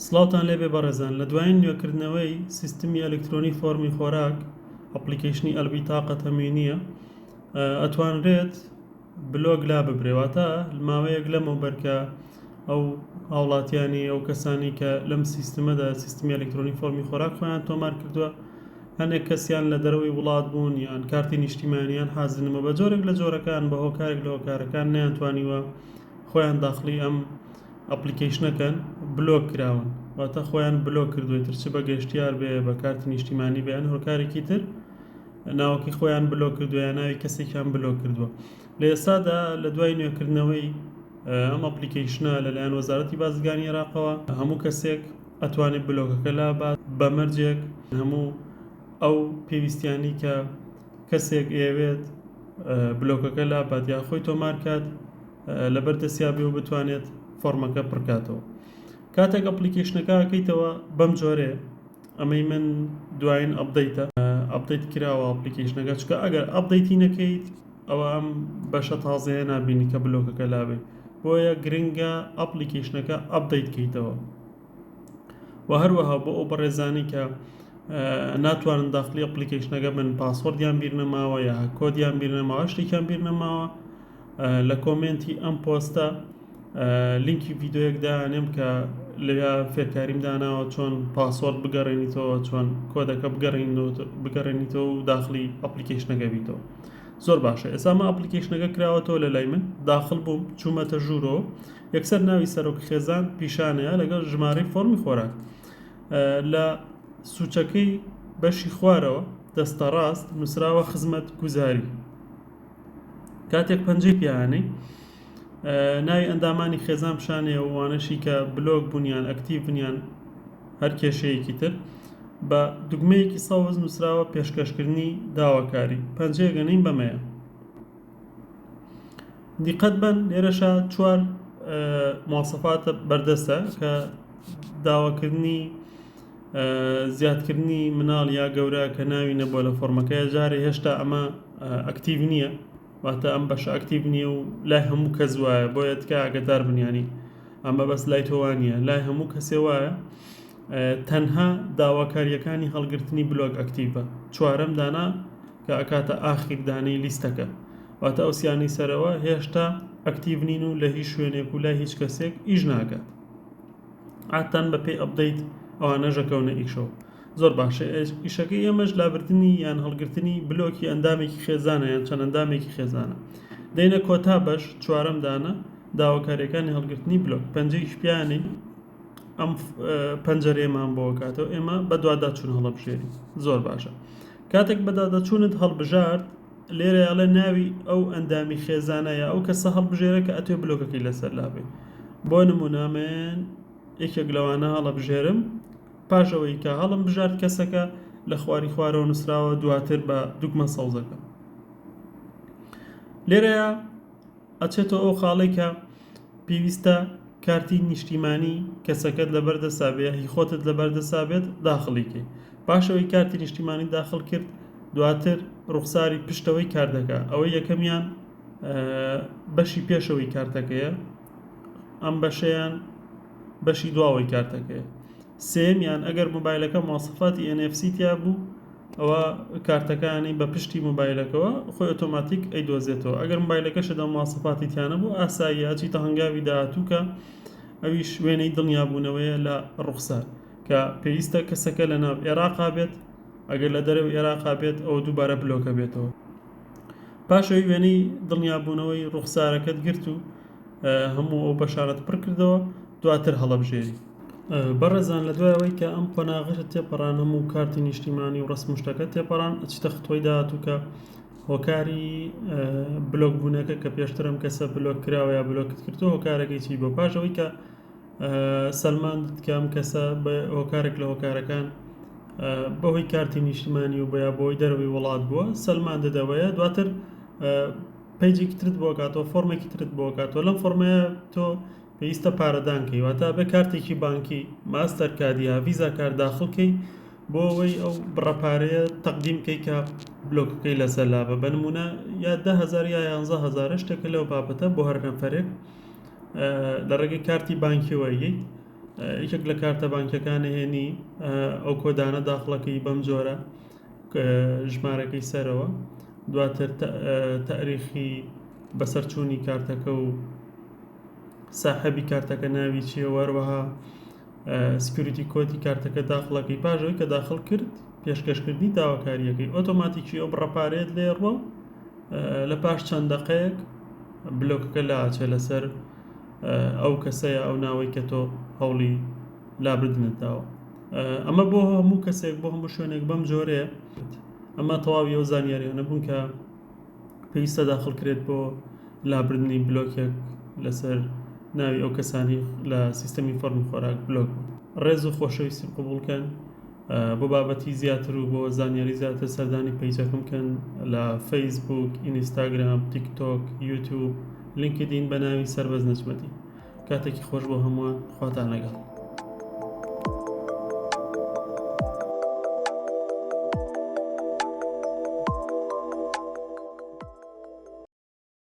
سڵاوتان لێبێ بەڕێزان لە دوایین نوێکردنەوەی سیستمی ئەلکترۆنی فۆرمی خۆراک ئەپلیکیشنی ئەلبیتاقە تەموینیە ئەتوانرێت بلۆگ لا ببرێواتە ماوەیەک لەمەوبەرکە ئەو هاوڵاتیانی ئەو کەسانی کە لەم سیستمەدا سیستمی ئەلکترۆنی فۆرمی خۆراک خۆیان تۆمار کردووە هەندێک کەسیان لە دەرەوەی وڵات بوون یان کارتی نیشتیمانیان حازنەوە بە جۆرێک لە جۆرەکان بە هۆکارێک لە هۆکارەکان نەیانتوانیوە خۆیان داخلی ئەم ئەپلیکیشنەکەن بلۆک کراون واتە خۆیان بلۆک کردوێتتر چ بە گەشتیار بێ بە کارتی نیشتیمانی بێن هۆکارێکی تر ناوەکی خۆیان بلۆک کردووە ناوی کەسێکیان بلۆک کردووە لە ئێستادا لە دوای نوێکردنەوەی ئەم ئەپلیکیشنە لەلایەن وەزارەتی بازرگانی عێراقەوە هەموو کەسێک ئەتوانێت بلۆکەکە لابات بە مەرجێک هەموو ئەو پێویستیانی کە کەسێک ئێوێت بلۆکەکە لابات یا خۆی تۆمار کات لەبەر دەستیابێ و بتوانێت فۆرمەکە پڕکاتەوە کاتێک ئەپلیکیشنەکە ئەکەیتەوە بەم جۆرێ ئەمەی من دوایین ئەپدەیت کراوە ئەپلیکیشنەکە چکە ئەگەر ئەپدەیتی نەکەیت ئەوە ئەم بەشە تازەیە نابینی کە بلۆکەکە لابێ بۆیە گرنگە ئەپلیکیشنەکە ئەپدەیت کەیتەوە و هەروەها بۆ ئەو بەڕێزانی کە ناتوانن داخلی ئەپلیکیشنەکە من پاسوەردیان بیر نەماوە یا کۆدیان بیر نەماوە شتێکیان بیر نەماوە لە کۆمنتی ئەم پۆستە لینکی ڤیددیۆیەک دانێم کە لەویا فێرکاریم داناوە چۆن پاسوەرد بگەڕێنیتەوە چۆن کۆدەکە بگەڕێنیتەوە و داخلی ئەپلیکیشنەکە بیتەوە زۆر باشە ئێسامە ئەپلیکیشنەکە کراوەتەوە لە لای من داخل بووم چوومەتە ژوورۆ یەکسەر ناوی سەرۆک خێزان پیشانەیە لەگەڵ ژمارەی فۆرمی خۆراک لە سوچەکەی بەشی خوارەوە دەستە ڕاست نووسراوە خزمەت گوزاری کاتێک پەنجەی پیانەی ناوی ئەندامانی خێزان پیشانەیە وانەشی کە بلۆگ بوونیان ئەکتیڤ بنیان هەر کێشەیەکی تر بە دوگمەیەکی سەوز نووسراوە پێشکەشکردنی داواکاری پەنجەیە گەنەین بەمەیە دیقەت بن لێرەشە چوار مواصفاتە بەردەستە کە داواکردنی زیادکردنی مناڵ یا گەورە کە ناوی نەبووە لە فۆرمەکەی جارێ هێشتا ئەمە ئەکتیڤ نییە واتە ئەم بەشە ئەکتیڤ نییە و لای هەموو کەس وایە بۆیە تکە ئاگدار بنیانی ئەمە بەس لای تۆوانیە لای هەموو کەسێ وایە تەنها داواکاریەکانی هەڵگرتنی بلۆگ ئەکتیڤە چوارەم دانا کە ئەکاتە ئاخیر دانەی لیستەکە واتە ئەوسیانی سەرەوە هێشتا ئەکتیڤ نین و لە هیچ شوێنێک و لای هیچ کەسێک ئیش ناکات ئاتان بە پێی ئەپدەیت ئەوانە ژەکەونە ئیشەوە زۆر باشە ئیشەکەی ئێمەش لابردنی یان هەڵگرتنی بلۆکی ئەندامێکی خێزانە یان چەند ئەندامێکی خێزانە دەینە کۆتا بەش چوارەم دانە داواکاریەکانی هەڵگرتنی بلۆک پەنجەی پیانەی ئەم پەنجەرەیەمان بۆ کاتەوە ئێمە بە دوواداچوون هەڵەبژێری زۆر باشە کاتێک بەدادەچوونت هەڵبژارد لێرە یاڵە ناوی ئەو ئەندامی خێزانەیە ئەو کەسە هەڵبژێرە کە ئەتوێ بلۆکەکەی لەسەر لابێ بۆ نمونامێن یەکێک لەوانە هەڵەبژێرم پاشەوەی کە هەڵم بژارد کەسەکە لە خواری خوارەوە نووسراوە دواتر بە دوگمە سەوزەکە لێرەیە ئەچێتەوە ئەو خاڵی کە پێویستە کارتی نیشتیمانی کەسەکەت لەبەردەسابێت هی خۆتت لەبەردەسابێت داخڵیکەی پاشەوەی کارتی نیشتیمانی داخل کرد دواتر ڕوخساری پشتەوەی کاردەکە ئەوەی یەکەمیان بەشی پێشەوەی کارتەکەیە ئەم بەشەیان بەشی دواوەی کارتەکەیە سێمیان ئەگەر مۆبایلەکە مواصفاتی NFC تیا بوو ئەوە کارتەکانی بە پشتی مۆبایلەکەەوە خۆی ئۆتۆماتیک ئەیدۆزێتەوە ئەگەر مۆبایلەکەشەدا مواصفاتی تیانە بوو ئاساییە چیتە هەنگاوی داهاتووکە ئەویش وێنەی دڵنیابوونەوەیە لە ڕوخسار کە پێویستە کەسەکە لە ناو عێراقا بێت ئەگەر لە دەرەوە عێراقا بێت ئەوە دووبارە بلۆکە بێتەوە پاشەوەی وێنەی دڵنیابوونەوەی ڕوخسارەکەت گرت و هەموو ئەو بەشارەت پڕ کردەوە دواتر هەڵەبژێری بەڕێزان لە دوایەوەی کە ئەم قۆناغشە تێپەڕان هەموو کارتی نیشتیمانی و ڕسم شتەکە تێپەڕان ئەچتە خۆی داهاتووکە هۆکاری بلۆک بوونەکە کە پێشترم کەسە بلۆک کراوە یا بلۆکت کردو هۆکارەکەی چی بۆ پاشەوەی کە سەلماندت کە ئەم کەسە بە هۆکارێک لە هۆکارەکان بەهۆی کارتی نیشتیمانی و بە بۆی دەرەوەی وڵات بووە سەلمان دەدەوەیە دواتر پیجێکی ترت بۆ کاتەوە فۆرمێکی ترت بۆ کاتەوە لەم فۆرمەیە تۆ پێویستە پارەدانکەی واتە بە کارتێکی بانکی ماستەر کارد یا ڤیزا کارد داخڵکەی بۆ ئەوەی ئەو بڕەپارەیە تەقدیمکەی کە بلۆکەکەی لەسەر لابە بە نمونە یا 10,000 یا 11,000 شتێکە لەو بابەتە بۆ هەر نەفەرێک لە ڕێگەی کارتی بانکیەوەیەک یەکێک لە کارتە بانکیەکانە هێنی ئەو کۆدانە داخڵەکەی بەم جۆرە ژمارەکەی سەرەوە، دواتر تاریخی بەسەرچوونی کارتەکە و ساحەبی کارتەکە ناوی چیە، وەروەها سکیوریتی کۆدی کارتەکە داخڵەکەی، پاشەوەی کە داخڵ کرد پێشکەشکردنی داواکاریەکەی ئۆتۆماتیکی ئەو بڕەپارێت لێ ڕۆ لە پاش چەند دقەیەک بلۆکەکە لاچێت لەسەر ئەو کەسەیە ئەو ناوەی کە تۆ هەوڵی لابردنت داوە. ئەمە بۆ هەموو کەسێک بۆ هەموو شوێنێک بەم جۆرەیە. ئەمە تەواوی ئەو زانیاریانە بوون کە پێویستە داخڵکرێت بۆ لابردنی بلۆکێک لەسەر ناوی ئەو کەسانی لە سیستەمی فەرمی خۆراک بلۆک بوون. ڕێز و خۆشەویستی قبولکەن بۆ بابەتی زیاتر و بۆ زانیاری زیاتر سەردانی پەیجەکەم بکەن لە فەیسبوک، ئینستاگرام، تیکتۆک، یوتیوب، لینکدین بە ناوی سەربەز نەجمەتی. کاتێکی خۆش بۆ هەمووان، خواتان لەگەڵ.